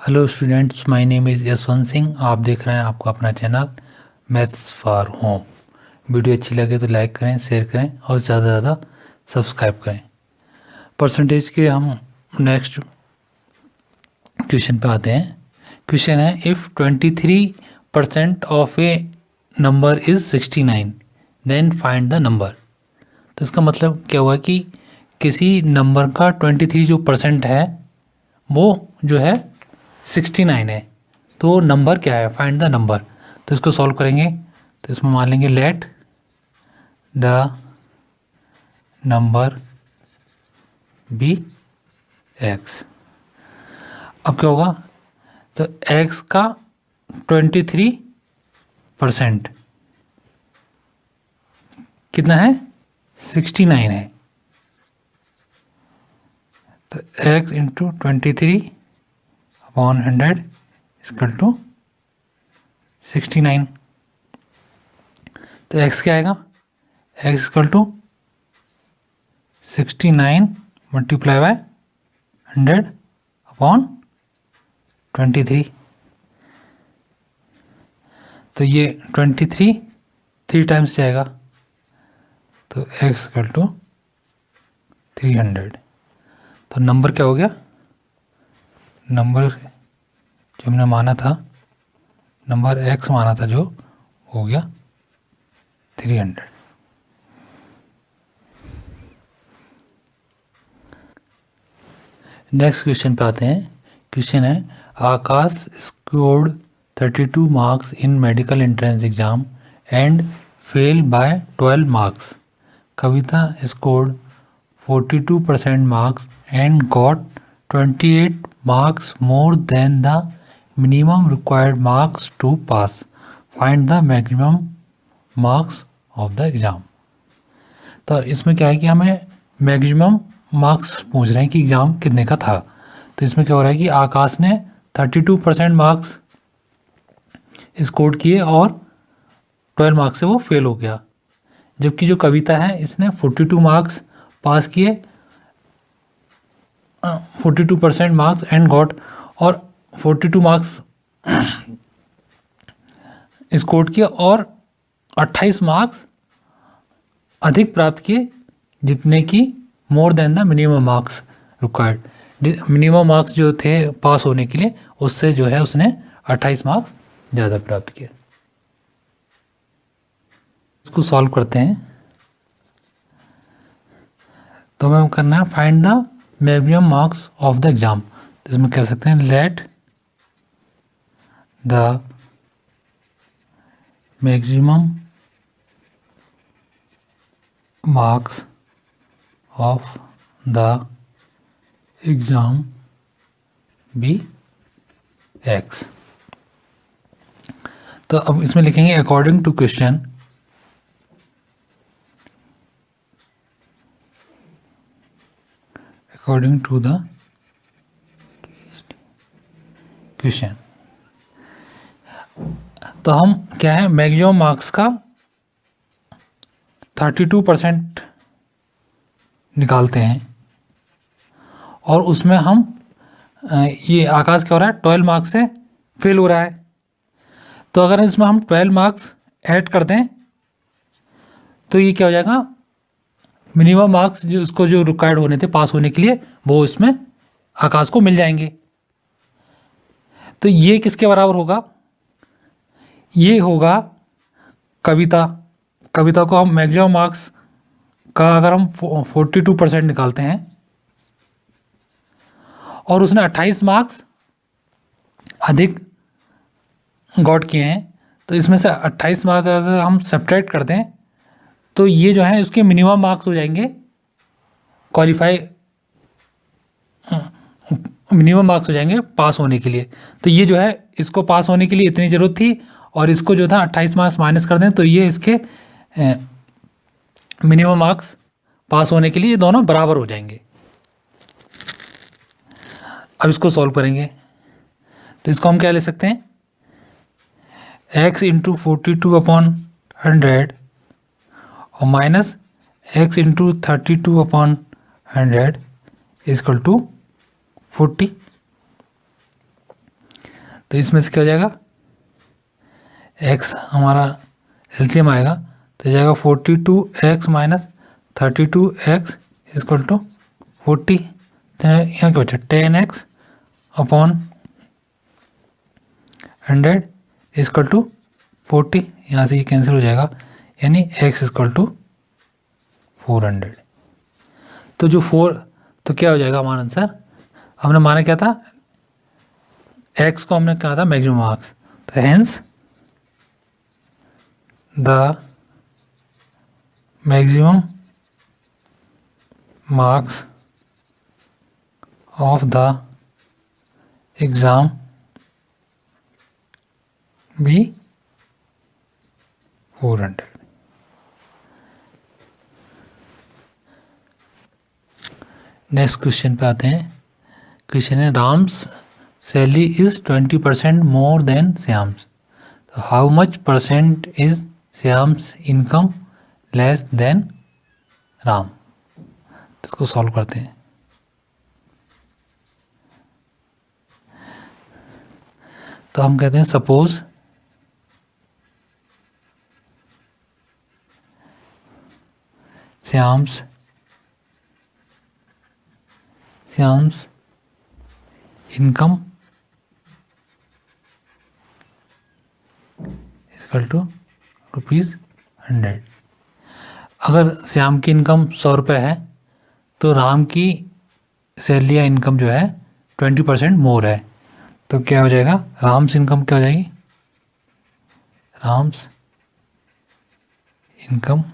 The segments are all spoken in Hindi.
Hello students, my name is Yashwant Singh. आप देख रहे हैं आपको अपना channel maths for home. Video अच्छी लगे तो लाइक करें, शेयर करें और ज़्यादा से ज़्यादा सब्सक्राइब करें। परसेंटेज के हम नेक्स्ट क्वेश्चन पे आते हैं। क्वेश्चन है, if 23% of a number is 69 then find the number. तो इसका मतलब क्या हुआ कि किसी नंबर का 23 जो परसेंट है वो जो है 69 है, तो नंबर क्या है, फाइंड द नंबर। तो इसको सॉल्व करेंगे तो इसमें मान लेंगे let the number be x. अब क्या होगा, तो एक्स का 23% कितना है, 69 है। तो एक्स इंटू 23/100 इक्वल टू 69। तो एक्स क्या आएगा, x equal to 69 multiply by 100/23। तो ये 23 3 टाइम्स जाएगा, तो एक्स इक्वल टू 300। तो नंबर क्या हो गया, नंबर जो हमने माना था, नंबर एक्स माना था जो, हो गया 300। नेक्स्ट क्वेश्चन पे आते हैं। क्वेश्चन है, Akash scored 32 marks in medical entrance exam and fail by 12 marks. Kavita scored 42% marks and got 28 marks more than the minimum required marks to pass. Find the maximum marks of the exam. तो इसमें क्या है कि हमें मैक्सिमम मार्क्स पूछ रहे हैं कि एग्ज़ाम कितने का था। तो इसमें क्या हो रहा है कि आकाश ने 32% मार्क्स स्कोर किए और 12 मार्क्स से वो फेल हो गया, जबकि जो कविता है इसने 42 मार्क्स पास किए, 42% मार्क्स एंड गॉट, और 42 मार्क्स स्कोर किए और 28 मार्क्स अधिक प्राप्त किए, जितने की मोर than the minimum marks required. Minimum marks जो थे पास होने के लिए, उससे जो है उसने 28 मार्क्स ज़्यादा प्राप्त किए। इसको सॉल्व करते हैं। तो हमें करना है find the maximum marks of the exam. तो इसमें कह सकते हैं let the maximum marks of the exam be x. तो अब इसमें लिखेंगे according to question, according to the question. तो हम क्या है, मैक्सिमम मार्क्स का 32% निकालते हैं और उसमें हम ये आकाश क्या हो रहा है, 12 मार्क्स से फेल हो रहा है। तो अगर इसमें हम 12 मार्क्स ऐड कर दें तो ये क्या हो जाएगा, मिनिमम मार्क्स जो उसको जो रिक्वायर्ड होने थे पास होने के लिए, वो इसमें आकाश को मिल जाएंगे। तो ये किसके बराबर होगा, ये होगा कविता। कविता को हम मैक्सिमम मार्क्स का अगर हम 42% निकालते हैं और उसने 28 मार्क्स अधिक गॉट किए हैं, तो इसमें से 28 मार्क्स अगर हम सब्ट्रैक्ट कर दें तो ये जो है उसके मिनिमम मार्क्स हो जाएंगे, क्वालिफाई मिनिमम मार्क्स हो जाएंगे पास होने के लिए। तो ये जो है इसको पास होने के लिए इतनी ज़रूरत थी, और इसको जो था 28 मार्क्स माइनस कर दें तो ये इसके मिनिमम मार्क्स पास होने के लिए दोनों बराबर हो जाएंगे। अब इसको सॉल्व करेंगे तो इसको हम क्या ले सकते हैं, x इंटू 42/100 और minus x into 32/100 equal to 40। तो इसमें से क्या हो जाएगा, x हमारा एलसीएम आएगा तो जाएगा 42x minus 32x equal to 40। तो यहाँ क्या बचा 10x अपॉन 100 इक्वल टू 40। यहाँ से ये कैंसिल हो जाएगा, यानी x इक्वल टू 400। तो जो 4 तो क्या हो जाएगा हमारा आंसर, हमने माना क्या था, x को हमने कहा था मैक्सिमम मार्क्स, तो hence the maximum marks of the exam be 400। Next question पे आते हैं। क्वेश्चन है Ram's salary is 20% more than Shyam's, तो how much percent is Shyam's income less than Ram. तो इसको सॉल्व करते हैं। तो हम कहते हैं suppose Shyam's income equal to ₹100। अगर श्याम की इनकम 100 रुपये है तो राम की सैलरी या इनकम जो है 20% मोर है, तो क्या हो जाएगा, राम्स इनकम क्या हो जाएगी, Ram's income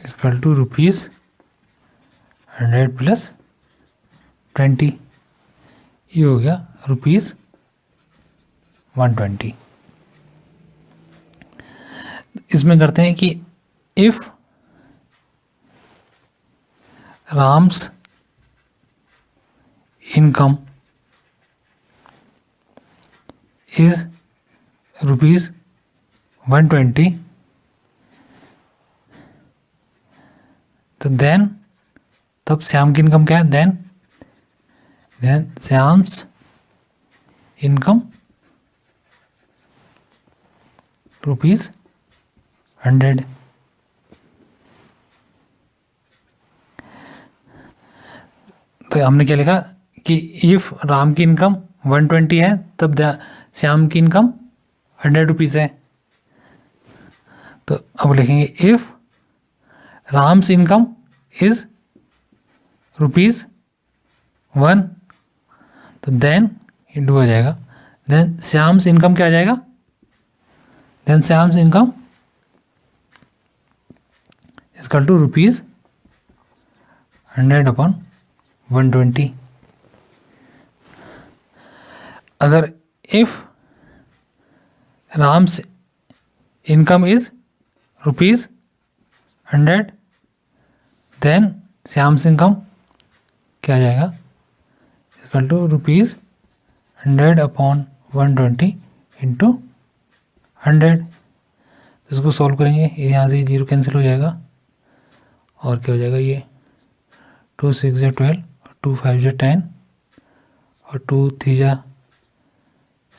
equal to ₹100 plus 20, ये हो गया ₹120। इसमें करते हैं कि इफ राम्स इनकम इज ₹120, तो देन तब श्याम की इनकम क्या है, देन श्याम्स इनकम ₹100। तो हमने क्या लिखा कि इफ राम की इनकम 120 है तब श्याम की इनकम 100 रुपीज़ है। तो अब लिखेंगे इफ राम्स इनकम इज ₹1, तो देन इंटू हो जाएगा, देन श्याम्स इनकम क्या आ जाएगा, then Shyam's income equal to ₹100 upon 120। अगर if Ram's income is ₹100, then Shyam's income क्या आ जाएगा, इक्वल टू ₹100 अपॉन 120 इंटू 100। इसको सॉल्व करेंगे, यहाँ से 0 कैंसिल हो जाएगा और क्या हो जाएगा, ये 2 6 जा 12 और 2 5 जा 10 और 2 3 जा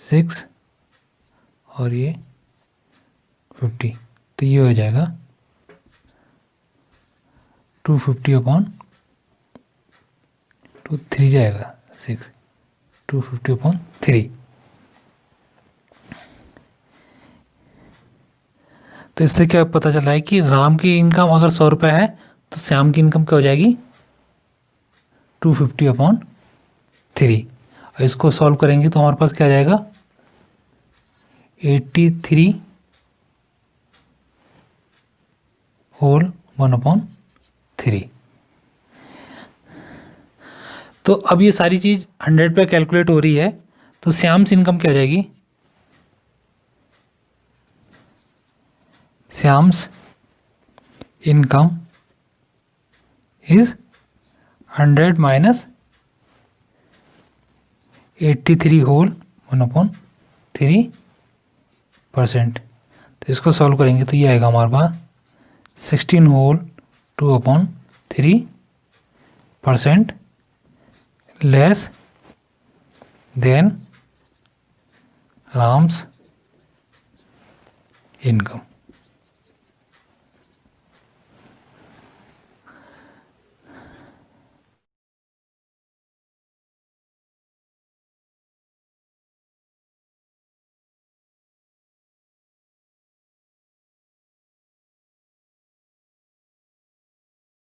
6 और ये 50। तो ये हो जाएगा 250 अपॉन 2 3 जाएगा 6, 250 अपॉन 3। तो इससे क्या पता चला है कि राम की इनकम अगर 100 रुपये है तो श्याम की इनकम क्या हो जाएगी, 250 अपॉन 3। और इसको सॉल्व करेंगे तो हमारे पास क्या आ जाएगा, 83 होल 1 अपॉन 3। तो अब ये सारी चीज़ 100 पे कैलकुलेट हो रही है, तो श्याम्स इनकम क्या आ जाएगी, Shyam's income is 100 minus 83 whole 1 upon 3%। तो इसको सॉल्व करेंगे तो ये आएगा हमारे पास 16 whole 2 upon 3% less than Ram's income.